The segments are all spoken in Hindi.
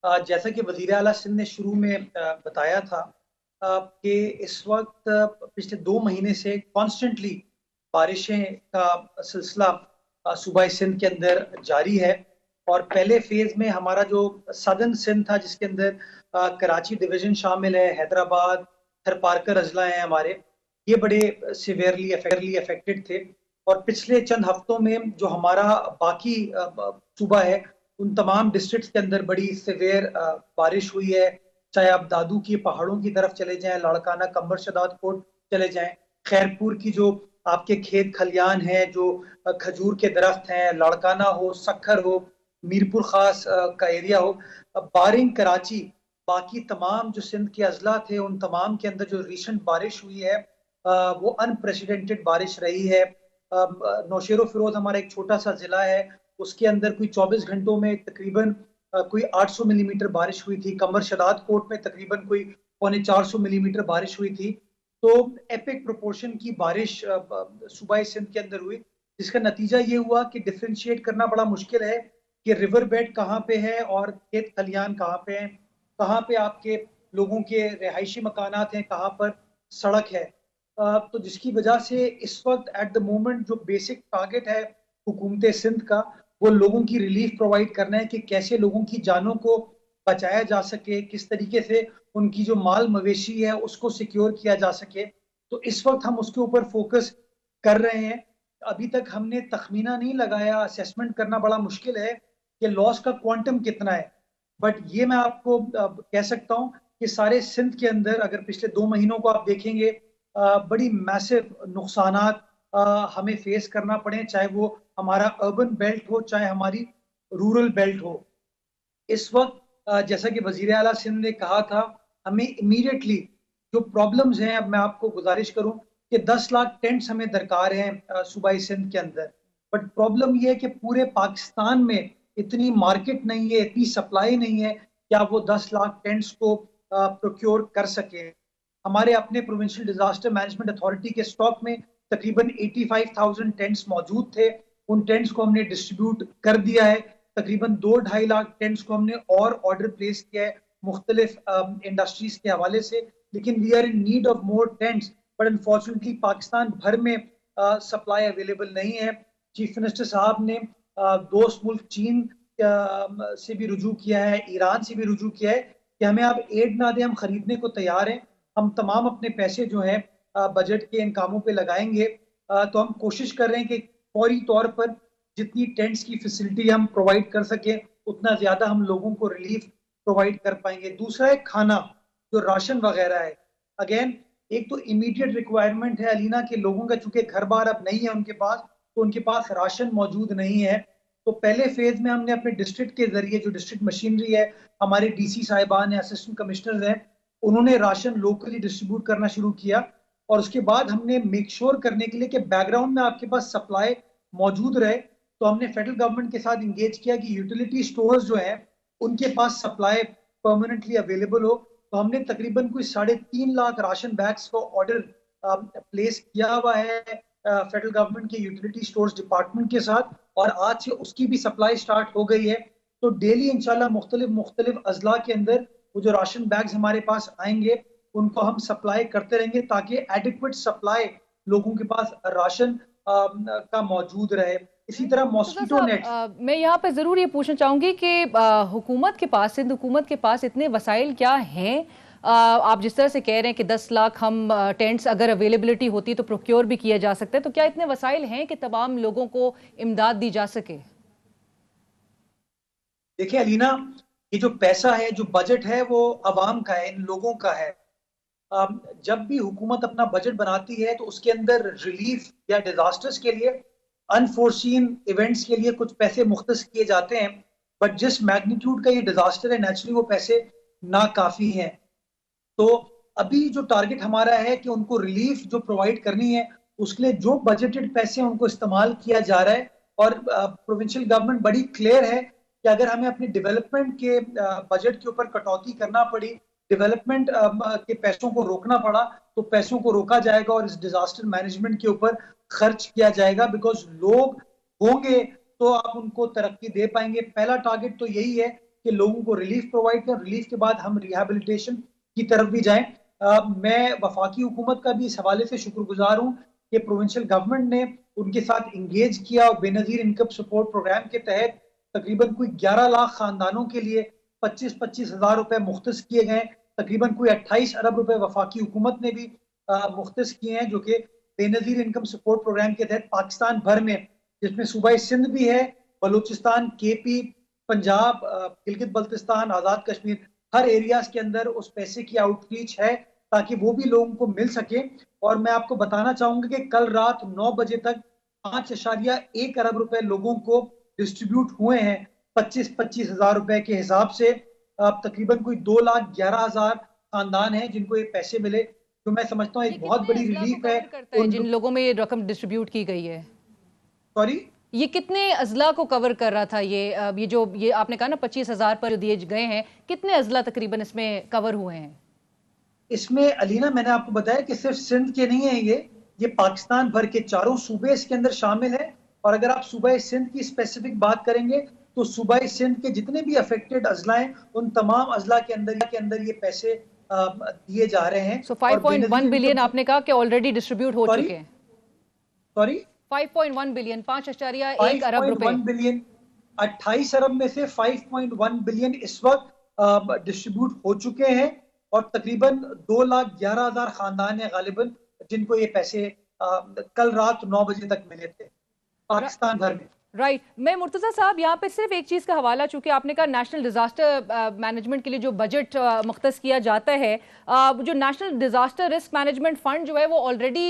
जैसा कि वज़ीर आला सिंध ने शुरू में बताया था कि इस वक्त पिछले 2 महीने से कॉन्स्टेंटली बारिशें का सिलसिला सूबाई सिंध के अंदर जारी है। और पहले फेज में हमारा जो सदर्न सिंध था, जिसके अंदर कराची डिवीजन शामिल है, हैदराबाद, थरपारकर अजला हैं हमारे, ये बड़े सिवियरली अफेक्टेड थे। और पिछले चंद हफ्तों में जो हमारा बाकी सूबा है, उन तमाम डिस्ट्रिक्ट्स के अंदर बड़ी सिवियर बारिश हुई है। चाहे आप दादू की पहाड़ों की तरफ चले जाएं, लाड़काना, कंबर शदाद कोट चले जाएं, खैरपुर की जो आपके खेत खलियान हैं, जो खजूर के दरख्त हैं, लाड़काना हो, सखर हो, मीरपुर खास का एरिया हो, बारिंग कराची, बाकी तमाम जो सिंध के अजला थे, उन तमाम के अंदर जो रिसेंट बारिश हुई है वो अनप्रेसिडेंटेड बारिश रही है। नौशेरो फिरोज हमारा एक छोटा सा जिला है, उसके अंदर कोई 24 घंटों में तकरीबन कोई 800 मिलीमीटर बारिश हुई थी। कमर शदाद कोट में तकरीबन कोई 350 मिलीमीटर बारिश हुई थी। तो एपिक प्रोपोर्शन की बारिश सूबाई सिंध के अंदर हुई, जिसका नतीजा ये हुआ कि डिफ्रेंशिएट करना बड़ा मुश्किल है कि रिवर बेड कहाँ पे है और खेत खलियान कहाँ पे हैं, कहाँ पे आपके लोगों के रिहायशी मकानात हैं, कहाँ पर सड़क है। तो जिसकी वजह से इस वक्त एट द मोमेंट जो बेसिक टारगेट है हुकूमत सिंध का, वो लोगों की रिलीफ प्रोवाइड करना है कि कैसे लोगों की जानों को बचाया जा सके, किस तरीके से उनकी जो माल मवेशी है उसको सिक्योर किया जा सके। तो इस वक्त हम उसके ऊपर फोकस कर रहे हैं। अभी तक हमने तखमीना नहीं लगाया, असेसमेंट करना बड़ा मुश्किल है कि लॉस का क्वांटम कितना है। बट ये मैं आपको कह सकता हूँ कि सारे सिंध के अंदर अगर पिछले 2 महीनों को आप देखेंगे, बड़ी मैसिव नुकसानात हमें फेस करना पड़े, चाहे वो हमारा अर्बन बेल्ट हो, चाहे हमारी रूरल बेल्ट हो। इस वक्त जैसा कि वजीर आला सिंध ने कहा था, हमें इमीडिएटली जो प्रॉब्लम्स हैं, अब मैं आपको गुजारिश करूं कि 10 लाख टेंट्स हमें दरकार हैं सूबाई सिंध के अंदर। बट प्रॉब्लम यह है कि पूरे पाकिस्तान में इतनी मार्केट नहीं है, इतनी सप्लाई नहीं है कि आप वो 10 लाख टेंट्स को प्रोक्योर कर सके। हमारे अपने प्रोविंशियल डिजास्टर मैनेजमेंट अथॉरिटी के स्टॉक में तकरीबन 85,000 टेंट्स मौजूद थे। उन टेंट्स को हमने डिस्ट्रीब्यूट कर दिया है। तकरीबन 2-2.5 लाख टेंट्स को हमने और ऑर्डर प्लेस किया है मुख्तलिफ इंडस्ट्रीज के हवाले से। लेकिन we are in need of more tents, but unfortunately Pakistan भर में सप्लाई अवेलेबल नहीं है। चीफ मिनिस्टर साहब ने दोस्त मुल्क चीन से भी रुजू किया है, ईरान से भी रुजू किया है कि हमें आप एड ना दें, हम खरीदने को तैयार हैं। हम तमाम अपने पैसे जो है बजट के इन कामों पे लगाएंगे। तो हम कोशिश कर रहे हैं कि फौरी तौर पर जितनी टेंट्स की फैसिलिटी हम प्रोवाइड कर सके, उतना ज्यादा हम लोगों को रिलीफ प्रोवाइड कर पाएंगे। दूसरा है खाना, जो राशन वगैरह है। अगेन, एक तो इमीडिएट रिक्वायरमेंट है अलीना के लोगों का, चूंकि घर बार अब नहीं है उनके पास, तो उनके पास राशन मौजूद नहीं है। तो पहले फेज में हमने अपने डिस्ट्रिक्ट के जरिए, जो डिस्ट्रिक्ट मशीनरी है, हमारे डीसी साहिबान है, असिस्टेंट कमिश्नर हैं, उन्होंने राशन लोकली डिस्ट्रीब्यूट करना शुरू किया। और उसके बाद हमने मेक श्योर करने के लिए कि बैकग्राउंड में आपके पास सप्लाई मौजूद रहे, तो हमने फेडरल गवर्नमेंट के साथ इंगेज किया कि यूटिलिटी स्टोर्स जो है उनके पास सप्लाई परमानेंटली अवेलेबल हो। तो हमने तकरीबन कोई 3.5 लाख राशन बैग्स को ऑर्डर प्लेस किया हुआ है फेडरल गवर्नमेंट के यूटिलिटी स्टोर्स डिपार्टमेंट के साथ, और आज से उसकी भी सप्लाई स्टार्ट हो गई है। तो डेली इंशाल्लाह मुख्तलिफ मुख्तलिफ अजला के अंदर वो जो राशन बैग्स हमारे पास आएंगे, उनको हम सप्लाई करते रहेंगे ताकि एडिक्वेट सप्लाई लोगों के पास राशन का मौजूद रहे। इसी तरह मुर्तजा मॉस्किटो साहब, नेट्स। मैं यहाँ पे ज़रूर ये पूछना चाहूँगी कि हुकूमत के पास, सिंध हुकूमत के पास इतने वसाइल क्या हैं? आप जिस तरह से कह रहे हैं कि 10 लाख हम टेंट्स अगर अवेलेबिलिटी होती तो प्रोक्योर भी किया जा सकता है, तो क्या इतने वसाइल हैं कि तमाम लोगों को इमदाद दी जा सके? देखिए अलीना, ये जो पैसा है, जो बजट है, वो अवाम का है, इन लोगों का है। जब भी हुकूमत अपना बजट बनाती है तो उसके अंदर रिलीफ या डिजास्टर्स के लिए, अनफोर्सीन इवेंट्स के लिए कुछ पैसे मुख्तस किए जाते हैं। बट जिस मैग्नीट्यूड का ये डिजास्टर है, नेचुरली वो पैसे नाकाफी हैं। तो अभी जो टारगेट हमारा है कि उनको रिलीफ जो प्रोवाइड करनी है, उसके लिए जो बजटेड पैसे हैं उनको इस्तेमाल किया जा रहा है। और प्रोविंशियल गवर्नमेंट बड़ी क्लियर है कि अगर हमें अपने डेवलपमेंट के बजट के ऊपर कटौती करना पड़ी, डेवलपमेंट के पैसों को रोकना पड़ा, तो पैसों को रोका जाएगा और इस डिजास्टर मैनेजमेंट के ऊपर खर्च किया जाएगा। बिकॉज लोग होंगे तो आप उनको तरक्की दे पाएंगे। पहला टारगेट तो यही है कि लोगों को रिलीफ प्रोवाइड करें, रिलीफ के बाद हम रिहैबिलिटेशन की तरफ भी जाएं। मैं वफाकी हुकूमत का भी इस हवाले से शुक्रगुजार हूं कि प्रोविंशियल गवर्नमेंट ने उनके साथ इंगेज किया और बेनजीर इनकम सपोर्ट प्रोग्राम के तहत तकरीबन कोई 11 लाख खानदानों के लिए 25-25 हजार रुपए मुख्तस किए गए। तकरीबन कोई 28 अरब रुपए वफाकी हुकूमत ने भी मुख्तस किए हैं, जो कि बेनजीर इनकम सपोर्ट प्रोग्राम के तहत पाकिस्तान भर में, जिसमें सूबा सिंध भी है, बलूचिस्तान, केपी, पंजाब, गिलगित बल्तिस्तान, आजाद कश्मीर, हर एरियाज के अंदर उस पैसे की आउटरीच है ताकि वो भी लोगों को मिल सके। और मैं आपको बताना चाहूंगा कि कल रात 9 बजे तक 5.1 अरब रुपए लोगों को डिस्ट्रीब्यूट हुए हैं 25-25 हजार रुपए के हिसाब से। तकरीबन कोई 2,11,000 खानदान हैं जिनको ये पैसे मिले, तो मैं समझता हूँ एक बहुत बड़ी रिलीफ है जिन लोगों में ये रकम डिस्ट्रीब्यूट की गई है। सॉरी, ये कितने अजला को कवर कर रहा था? ये आपने कहा ना 25,000 पर दिए गए हैं, कितने अजला तकरीबन इसमें कवर हुए हैं? इसमें अलीना मैंने आपको बताया कि सिर्फ सिंध के नहीं है, ये पाकिस्तान भर के चारों सूबे इसके अंदर शामिल है। और अगर आप सूबा सिंध की स्पेसिफिक बात करेंगे तो सूबा सिंध के जितने भी अफेक्टेड अजला हैं उन तमाम अजला के अंदर ये पैसे दिए जा रहे हैं। So 5.1 बिलियन आपने कहा कि ऑलरेडी डिस्ट्रीब्यूट हो चुके हैं। सॉरी, 5.1 बिलियन, 5.1 अरब रुपए। 5.1 बिलियन, 28 अरब में से 5.1 बिलियन इस वक्त डिस्ट्रीब्यूट हो चुके हैं और तकरीबन 2,11,000 खानदान है गालिबन जिनको ये पैसे कल रात 9 बजे तक मिले थे पाकिस्तान भर में। राइट मैं मुर्तजा साहब यहाँ पे सिर्फ एक चीज़ का हवाला, चूंकि आपने कहा नेशनल डिजास्टर मैनेजमेंट के लिए जो बजट मुख्तस किया जाता है, जो national disaster risk management fund जो है वो ऑलरेडी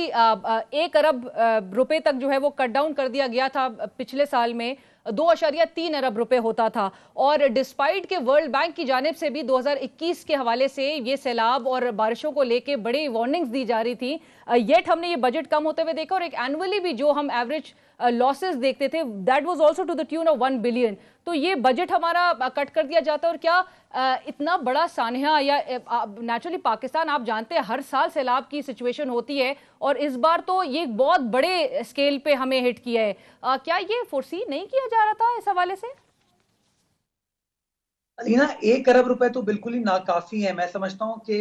1 अरब रुपए तक जो है वो कट डाउन कर दिया गया था। पिछले साल में 2.3 अरब रुपए होता था और डिस्पाइट के वर्ल्ड बैंक की जानिब से भी 2021 के हवाले से ये सैलाब और बारिशों को लेके बड़ी वार्निंग्स दी जा रही थी, येट हमने ये बजट कम होते हुए देखा और एक एनुअली भी जो हम एवरेज लॉसेस देखते थे that was also to the tune of 1 billion. तो ये बजट हमारा कट कर दिया जाता है और क्या इतना बड़ा सानहा, या नेचुरली पाकिस्तान आप जानते हैं हर साल सैलाब की सिचुएशन होती है और इस बार तो ये बहुत बड़े स्केल पे हमें हिट किया है, क्या ये फोर्सी नहीं किया जा रहा था इस हवाले से? अलीना 1 अरब रुपए तो बिल्कुल ही नाकाफी है। मैं समझता हूँ कि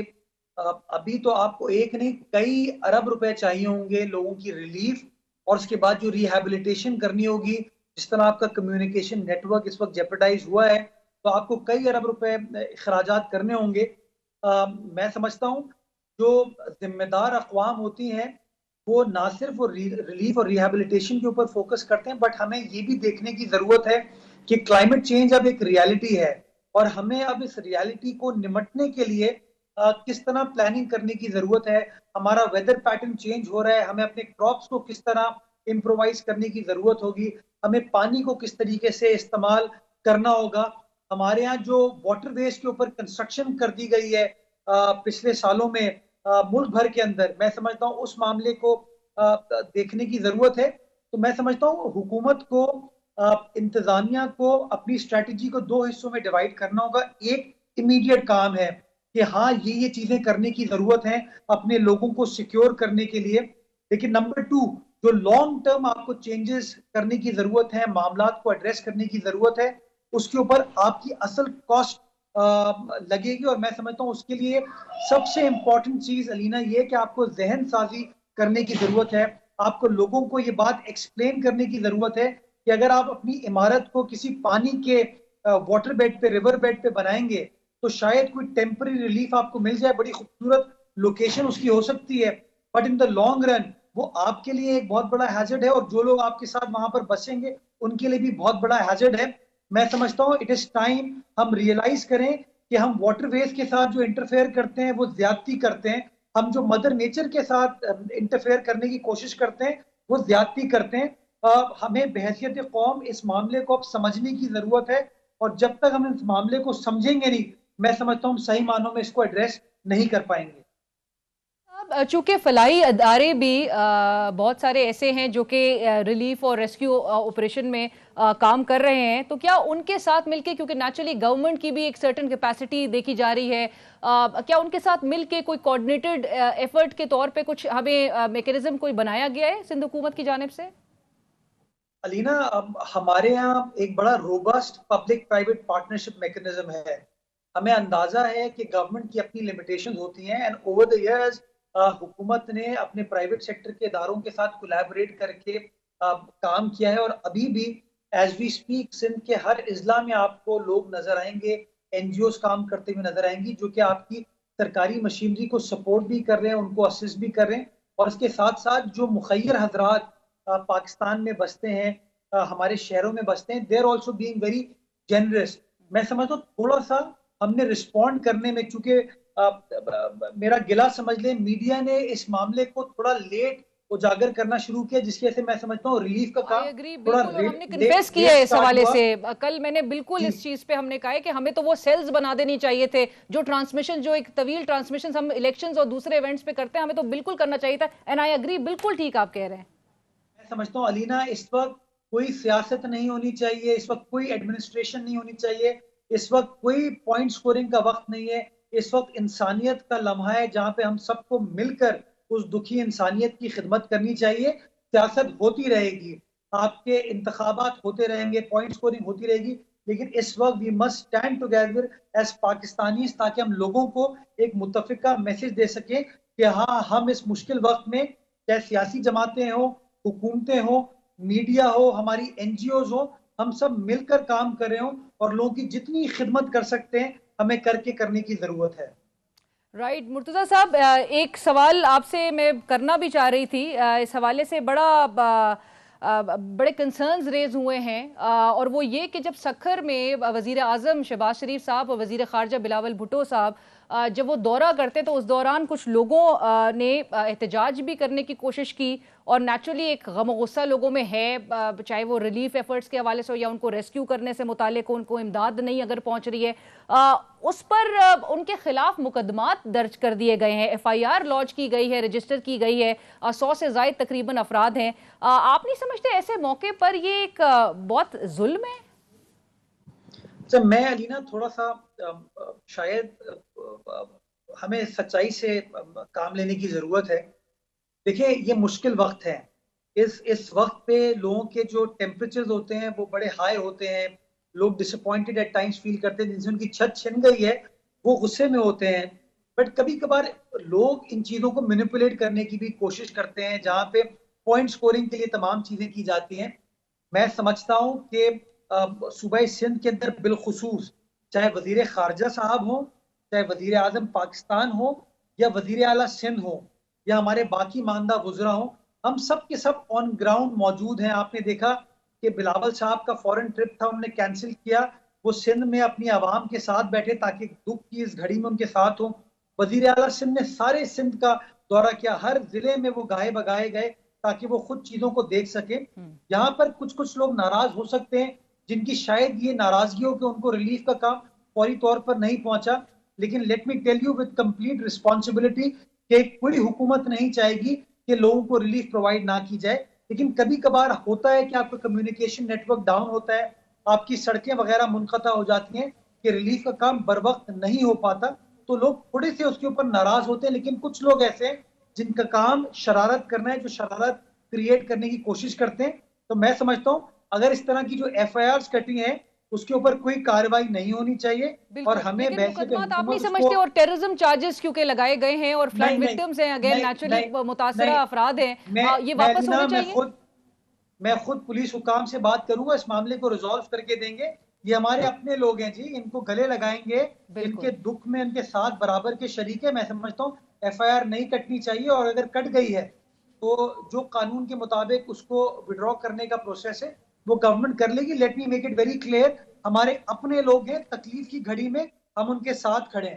अभी तो आपको एक नहीं कई अरब रुपए चाहिए होंगे लोगों की रिलीफ और उसके बाद जो रिहैबिलिटेशन करनी होगी। जिस तरह आपका कम्युनिकेशन नेटवर्क इस वक्त जेपरडाइज हुआ है तो आपको कई अरब रुपए अखराजात करने होंगे। मैं समझता हूँ जो जिम्मेदार अक़वाम होती हैं वो ना सिर्फ वो रिलीफ और रिहैबिलिटेशन के ऊपर फोकस करते हैं, बट हमें ये भी देखने की जरूरत है कि क्लाइमेट चेंज अब एक रियलिटी है और हमें अब इस रियलिटी को निमटने के लिए किस तरह प्लानिंग करने की जरूरत है। हमारा वेदर पैटर्न चेंज हो रहा है, हमें अपने क्रॉप्स को किस तरह इम्प्रोवाइज करने की जरूरत होगी, हमें पानी को किस तरीके से इस्तेमाल करना होगा। हमारे यहाँ जो वाटर वेज के ऊपर कंस्ट्रक्शन कर दी गई है पिछले सालों में मुल्क भर के अंदर, मैं समझता हूँ उस मामले को देखने की जरूरत है। तो मैं समझता हूँ हुकूमत को इंतजामिया को अपनी स्ट्रेटजी को 2 हिस्सों में डिवाइड करना होगा। एक इमीडिएट काम है कि हाँ ये चीजें करने की जरूरत है अपने लोगों को सिक्योर करने के लिए, लेकिन नंबर 2 जो लॉन्ग टर्म आपको चेंजेस करने की जरूरत है, मामलात को एड्रेस करने की जरूरत है, उसके ऊपर आपकी असल कॉस्ट लगेगी। और मैं समझता हूँ उसके लिए सबसे इंपॉर्टेंट चीज अलीना ये कि आपको जहन साजी करने की जरूरत है। आपको लोगों को ये बात एक्सप्लेन करने की जरूरत है कि अगर आप अपनी इमारत को किसी पानी के वाटर बेड पे, रिवर बेड पे बनाएंगे तो शायद कोई टेम्पररी रिलीफ आपको मिल जाए, बड़ी खूबसूरत लोकेशन उसकी हो सकती है, but in the long run वो आपके लिए एक बहुत बड़ा हैजर्ड है और जो लोग आपके साथ वहां पर बसेंगे उनके लिए भी बहुत बड़ा हैजर्ड है। मैं समझता हूँ इट इज टाइम हम रियलाइज करें कि हम वाटर वेज के साथ जो इंटरफेयर करते हैं वो ज्यादती करते हैं, हम जो मदर नेचर के साथ इंटरफेयर करने की कोशिश करते हैं वो ज्यादती करते हैं। हमें बहैसियत कौम इस मामले को अब समझने की जरूरत है और जब तक हम इस मामले को समझेंगे नहीं, मैं समझता हूँ सही मानों में इसको एड्रेस नहीं कर पाएंगे। चूंकि फलाई अदारे भी बहुत सारे ऐसे हैं जो कि रिलीफ और रेस्क्यू ऑपरेशन में काम कर रहे हैं, तो क्या उनके साथ मिलके, क्योंकि नेचुरली गवर्नमेंट की भी एक सर्टेन कैपेसिटी देखी जा रही है, क्या उनके साथ मिलके कोई कोऑर्डिनेटेड एफर्ट के तौर पे कुछ हमें मैकेनिज्म कोई बनाया गया है सिंध हुकूमत की जानिब से? अलीना, हमारे यहाँ एक बड़ा robust public private partnership mechanism है। हमें अंदाजा है कि गवर्नमेंट की अपनी लिमिटेशंस होती हैं, एंड ओवर द इयर्स हुकूमत ने अपने प्राइवेट सेक्टर के इदारों के साथ कोलैबोरेट करके काम किया है। और अभी भी एज वी स्पीक सिंध के हर इजला में आपको लोग नजर आएंगे, एनजीओज काम करते हुए नजर आएंगी, जो कि आपकी सरकारी मशीनरी को सपोर्ट भी कर रहे हैं, उनको असिस्ट भी कर रहे हैं। और इसके साथ साथ जो मुखैर हजरात पाकिस्तान में बसते हैं, हमारे शहरों में बसते हैं, देर ऑल्सो बीइंग वेरी जेनरस। मैं समझता हूँ थोड़ा सा हमने रिस्पॉन्ड करने में, चूंकि मेरा गिला समझ लें, मीडिया ने इस मामले को थोड़ा लेट उजागर करना शुरू किया, जिसकी वजह से मैं समझता हूँ रिलीफ का काम आई एग्री, थोड़ा बिल्कुल। और हमने लेट कन्फेस किया है लेट इस स्टार्ट हवाले हुआ। से। कल मैंने बिल्कुल जी इस चीज पे हमने कहा है कि हमें तो वो सेल्स बना देनी चाहिए थे, जो ट्रांसमिशन, जो एक तवील ट्रांसमिशन हम इलेक्शंस और दूसरे इवेंट्स पे करते हैं, हमें तो बिल्कुल करना चाहिए था। एंड आई एग्री, बिल्कुल ठीक आप कह रहे हैं। मैं समझता हूँ अलीना, इस वक्त कोई सियासत नहीं होनी चाहिए, इस वक्त कोई एडमिनिस्ट्रेशन नहीं होनी चाहिए, इस वक्त कोई पॉइंट स्कोरिंग का वक्त नहीं है। इस वक्त इंसानियत का लम्हा है, जहां पे हम सबको मिलकर उस दुखी इंसानियत की खिदमत करनी चाहिए। सियासत होती रहेगी, आपके इंतखाबात होते रहेंगे, पॉइंट स्कोरिंग होती रहेगी, लेकिन इस वक्त we must stand together as Pakistani, ताकि हम लोगों को एक मुत्तफिका मैसेज दे सकें कि हाँ, हम इस मुश्किल वक्त में, चाहे सियासी जमातें हों, हुकूमतें हो, मीडिया हो, हमारी एनजीओज हो, हम सब मिलकर काम कर रहे हो, और लोगों की जितनी खिदमत कर सकते हैं हमें करने की जरूरत है। राइट मुर्तजा साहब, एक सवाल आपसे मैं करना भी चाह रही थी। इस हवाले से बड़े कंसर्न्स रेज हुए हैं, और वो ये कि जब सखर में वजीर आजम शहबाज शरीफ साहब और वजीर खारजा बिलावल भुट्टो साहब जब वो दौरा करते तो उस दौरान कुछ लोगों ने एहतजाज भी करने की कोशिश की, और नेचुरली एक गम गुस्सा लोगों में है, चाहे वो रिलीफ एफर्ट्स के हवाले से हो या उनको रेस्क्यू करने से मुतालिक, उनको इमदाद नहीं अगर पहुंच रही है, उस पर उनके खिलाफ मुकदमात दर्ज कर दिए गए हैं, एफआईआर लॉन्च की गई है, रजिस्टर की गई है, 100 से जायद तकरीबन अफराद हैं। आप नहीं समझते ऐसे मौके पर ये एक बहुत जुल्म है? जब मैं अलीना थोड़ा सा शायद हमें सच्चाई से काम लेने की जरूरत है। देखिए, ये मुश्किल वक्त है। इस वक्त पे लोगों के जो टेम्परेचर्स होते हैं वो बड़े हाई होते हैं। लोग डिसअपॉइंटेड एट टाइम्स फील करते हैं, जिनसे उनकी छत छिन गई है वो गुस्से में होते हैं। बट कभी कभार लोग इन चीजों को मैनिपुलेट करने की भी कोशिश करते हैं, जहां पे पॉइंट स्कोरिंग के लिए तमाम चीजें की जाती हैं। मैं समझता हूं कि सूबा सिंध के अंदर बिलखुसूस, चाहे वजीर खारजा साहब हो, चाहे वजीर आजम पाकिस्तान हो, या वजीर आला सिंध हो, या हमारे बाकी मानदा वुजरा हो, हम सब के सब ऑन ग्राउंड मौजूद हैं। आपने देखा कि बिलावल साहब का फॉरेन ट्रिप था, उन्होंने कैंसिल किया, वो सिंध में अपनी आवाम के साथ बैठे ताकि दुख की इस घड़ी में उनके साथ हो। वजीर आला सिंध ने सारे सिंध का दौरा किया, हर जिले में वो गाए बगाए गए ताकि वो खुद चीजों को देख सके। यहाँ पर कुछ कुछ लोग नाराज हो सकते हैं, जिनकी शायद ये नाराजगी हो कि उनको रिलीफ का काम फौरी तौर पर नहीं पहुंचा, लेकिन let me tell you with complete responsibility कि कोई हुकूमत नहीं चाहेगी कि लोगों को रिलीफ प्रोवाइड ना की जाए। लेकिन कभी कभार होता है कि आपका कम्युनिकेशन नेटवर्क डाउन होता है, आपकी सड़कें वगैरह मुनक़ता हो जाती हैं कि रिलीफ का काम बर वक्त नहीं हो पाता, तो लोग थोड़े से उसके ऊपर नाराज होते हैं। लेकिन कुछ लोग ऐसे हैं जिनका काम शरारत करना है, जो शरारत क्रिएट करने की कोशिश करते हैं। तो मैं समझता हूँ अगर इस तरह की जो एफआईआर कटी है उसके ऊपर कोई कार्रवाई नहीं होनी चाहिए, और हमें लेकिन बैसिक मुकदमात आप नहीं हुकूमत समझते, उसको। और टेररिज्म चार्जेस क्योंकि लगाए गए हैं और फ्लड नहीं नहीं विक्टिम्स हैं, अगेन नहीं नेचुरली नहीं मुतासरा नहीं अफराद हैं, ये मैं वापस अलीना, होने चाहिए। मैं खुद पुलिस हुकाम से बात करूंगा, इस मामले को रिजॉल्व करके देंगे। ये हमारे अपने लोग हैं जी, इनको गले लगाएंगे, इनके बिल्कुल। दुख में इनके साथ बराबर के शरीक है। मैं समझता हूँ एफआईआर नहीं कटनी चाहिए, और अगर कट गई है तो जो कानून के मुताबिक उसको विड्रॉ करने का प्रोसेस है वो गवर्नमेंट कर लेगी। Let me make it very clear, हमारे अपने लोग हैं, तकलीफ की घड़ी में हम उनके साथ खड़े हैं।